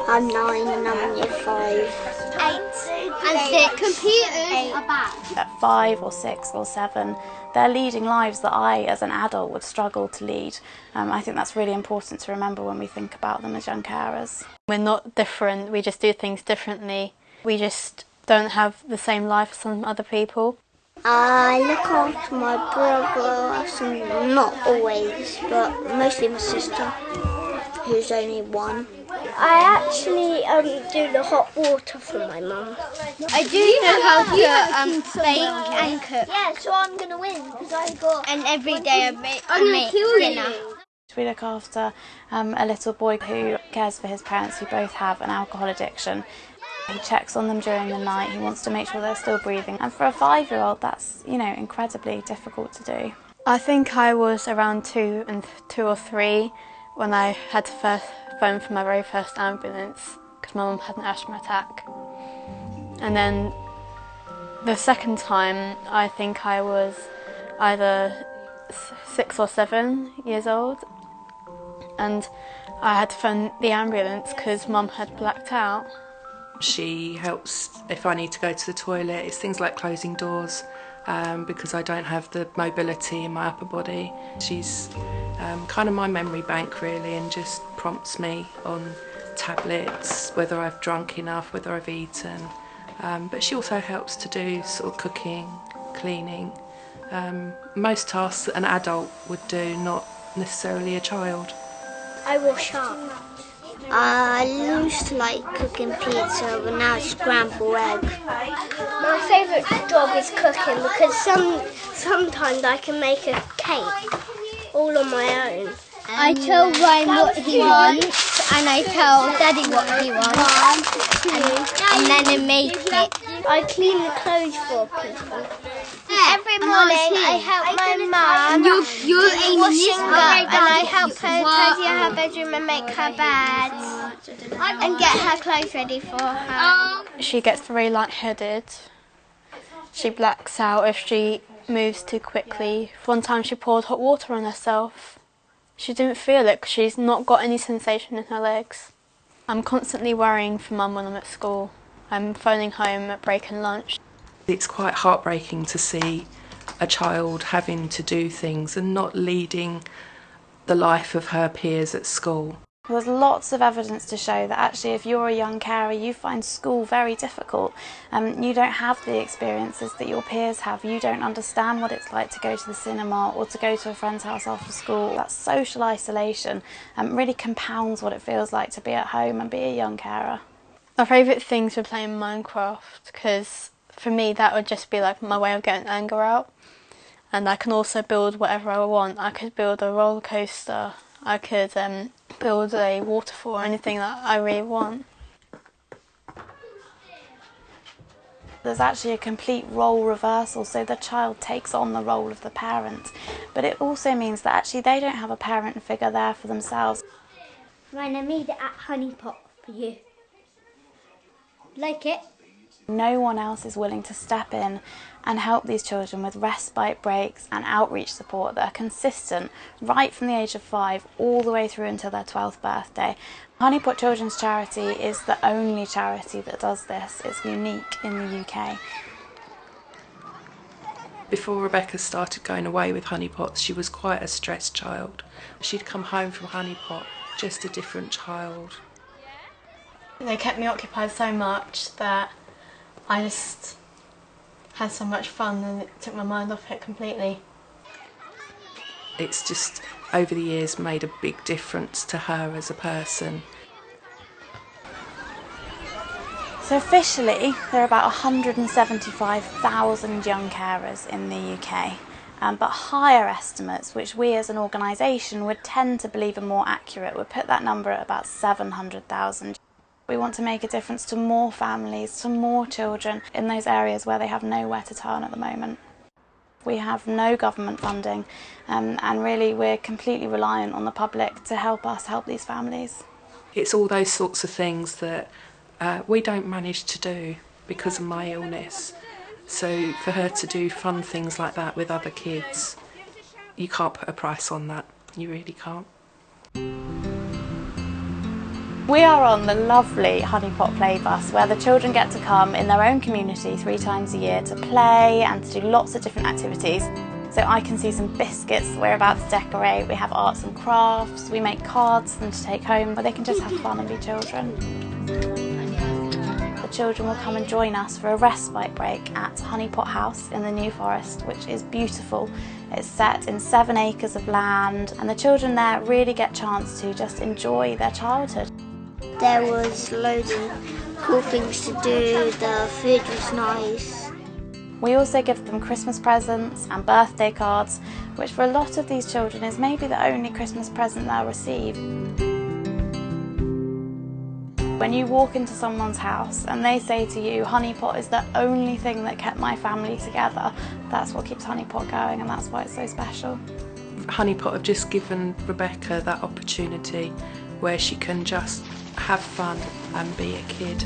I'm 9 and I'm in year 5. 8 and 6. Computers are bad. At 5 or 6 or 7, they're leading lives that I, as an adult, would struggle to lead. I think that's really important to remember when we think about them as young carers. We're not different, we just do things differently. We just don't have the same life as some other people. I look after my brother, not always, but mostly my sister, who's only 1. I actually do the hot water for my mum. I do know how to bake and cook. Yeah, so I'm going to win because I got... And every day I make dinner. We look after a little boy who cares for his parents who both have an alcohol addiction. He checks on them during the night, he wants to make sure they're still breathing. And for a 5-year-old, that's, you know, incredibly difficult to do. I think I was around 2 or 3 when I had to first phone for my very first ambulance because my mum had an asthma attack. And then the second time, I think I was either 6 or 7 years old, and I had to phone the ambulance because Mum had blacked out. She helps if I need to go to the toilet. It's things like closing doors because I don't have the mobility in my upper body. She's kind of my memory bank really, and just prompts me on tablets, whether I've drunk enough, whether I've eaten. But she also helps to do sort of cooking, cleaning, most tasks that an adult would do, not necessarily a child. I wash up. I used to like cooking pizza, but now it's scrambled egg. My favourite job is cooking because sometimes I can make a cake all on my own. I tell Ryan what he wants and I tell Daddy what he wants and then I make it. I clean the clothes for people. Every morning I help my mum washing up and I help her tidy her bedroom and make her bed and get her clothes ready for her. She gets very lightheaded. She blacks out if she moves too quickly. One time she poured hot water on herself. She didn't feel it because she's not got any sensation in her legs. I'm constantly worrying for Mum when I'm at school. I'm phoning home at break and lunch. It's quite heartbreaking to see a child having to do things and not leading the life of her peers at school. There's lots of evidence to show that actually if you're a young carer you find school very difficult. You don't have the experiences that your peers have. You don't understand what it's like to go to the cinema or to go to a friend's house after school. That social isolation really compounds what it feels like to be at home and be a young carer. My favourite things were playing Minecraft because for me that would just be like my way of getting anger out. And I can also build whatever I want. I could build a roller coaster, I could build a waterfall or anything that I really want. There's actually a complete role reversal, so the child takes on the role of the parent. But it also means that actually they don't have a parent figure there for themselves. Ryan, I made it at Honey Pot for you. Like it? No one else is willing to step in and help these children with respite breaks and outreach support that are consistent right from the age of 5 all the way through until their 12th birthday. Honey Pot Children's Charity is the only charity that does this. It's unique in the UK. Before Rebecca started going away with Honey Pots, she was quite a stressed child. She'd come home from Honey Pot just a different child. They kept me occupied so much that I just had so much fun and it took my mind off it completely. It's just over the years made a big difference to her as a person. So officially there are about 175,000 young carers in the UK, but higher estimates, which we as an organisation would tend to believe are more accurate, would put that number at about 700,000. We want to make a difference to more families, to more children in those areas where they have nowhere to turn at the moment. We have no government funding and really we're completely reliant on the public to help us help these families. It's all those sorts of things that we don't manage to do. because of my illness. So for her to do fun things like that with other kids, you can't put a price on that. You really can't. We are on the lovely Honeypot Play Bus, where the children get to come in their own community 3 times a year to play and to do lots of different activities. So I can see some biscuits that we're about to decorate, we have arts and crafts, we make cards for them to take home where they can just have fun and be children. The children will come and join us for a respite break at Honeypot House in the New Forest, which is beautiful. It's set in 7 acres of land, and the children there really get a chance to just enjoy their childhood. There was loads of cool things to do, the food was nice. We also give them Christmas presents and birthday cards, which for a lot of these children is maybe the only Christmas present they'll receive. When you walk into someone's house and they say to you, Honeypot is the only thing that kept my family together, that's what keeps Honeypot going, and that's why it's so special. Honeypot have just given Rebecca that opportunity where she can just have fun and be a kid.